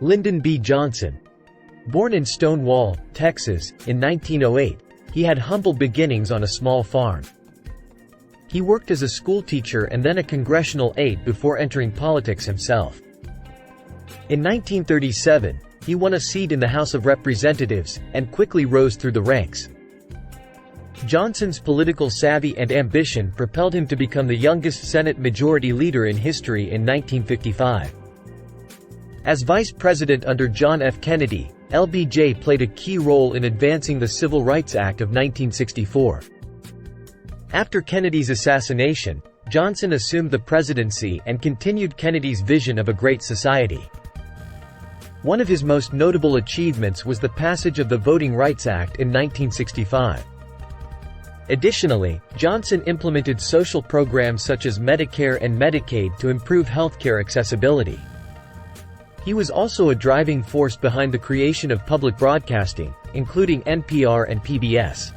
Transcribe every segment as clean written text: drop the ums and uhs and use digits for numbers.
Lyndon B Johnson. Born in Stonewall, Texas, in 1908, he had humble beginnings on a small farm. He worked as a schoolteacher and then a congressional aide before entering politics himself. In 1937, he won a seat in the House of Representatives, and quickly rose through the ranks. Johnson's political savvy and ambition propelled him to become the youngest Senate Majority Leader in history in 1955. As Vice President under John F. Kennedy, LBJ played a key role in advancing the Civil Rights Act of 1964. After Kennedy's assassination, Johnson assumed the presidency and continued Kennedy's vision of a great society. One of his most notable achievements was the passage of the Voting Rights Act in 1965. Additionally, Johnson implemented social programs such as Medicare and Medicaid to improve healthcare accessibility. He was also a driving force behind the creation of public broadcasting, including NPR and PBS.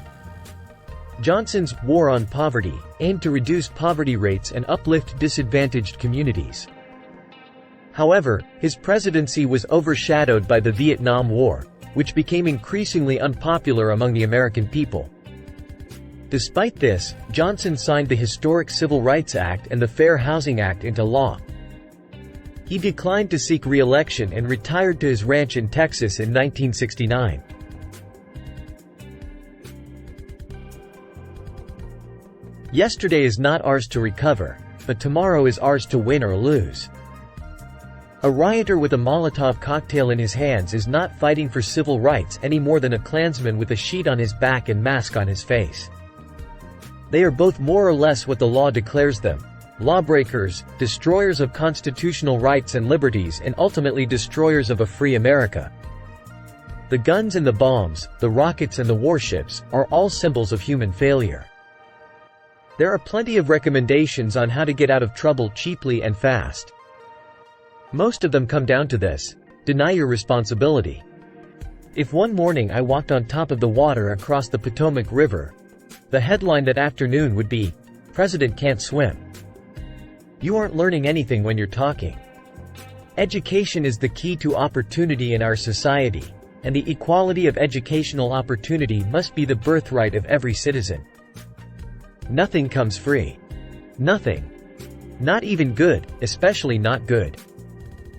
Johnson's War on Poverty aimed to reduce poverty rates and uplift disadvantaged communities. However, his presidency was overshadowed by the Vietnam War, which became increasingly unpopular among the American people. Despite this, Johnson signed the historic Civil Rights Act and the Fair Housing Act into law. He declined to seek re-election and retired to his ranch in Texas in 1969. Yesterday is not ours to recover, but tomorrow is ours to win or lose. A rioter with a Molotov cocktail in his hands is not fighting for civil rights any more than a Klansman with a sheet on his back and mask on his face. They are both more or less what the law declares them: lawbreakers, destroyers of constitutional rights and liberties, and ultimately destroyers of a free America. The guns and the bombs, the rockets and the warships, are all symbols of human failure. There are plenty of recommendations on how to get out of trouble cheaply and fast. Most of them come down to this: deny your responsibility. If one morning I walked on top of the water across the Potomac River, the headline that afternoon would be, "President can't swim." You aren't learning anything when you're talking. Education is the key to opportunity in our society, and the equality of educational opportunity must be the birthright of every citizen. Nothing comes free. Nothing. Not even good, especially not good.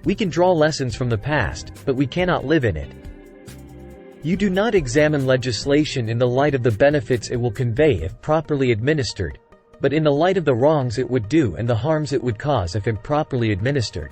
We can draw lessons from the past, but we cannot live in it. You do not examine legislation in the light of the benefits it will convey if properly administered, but in the light of the wrongs it would do and the harms it would cause if improperly administered.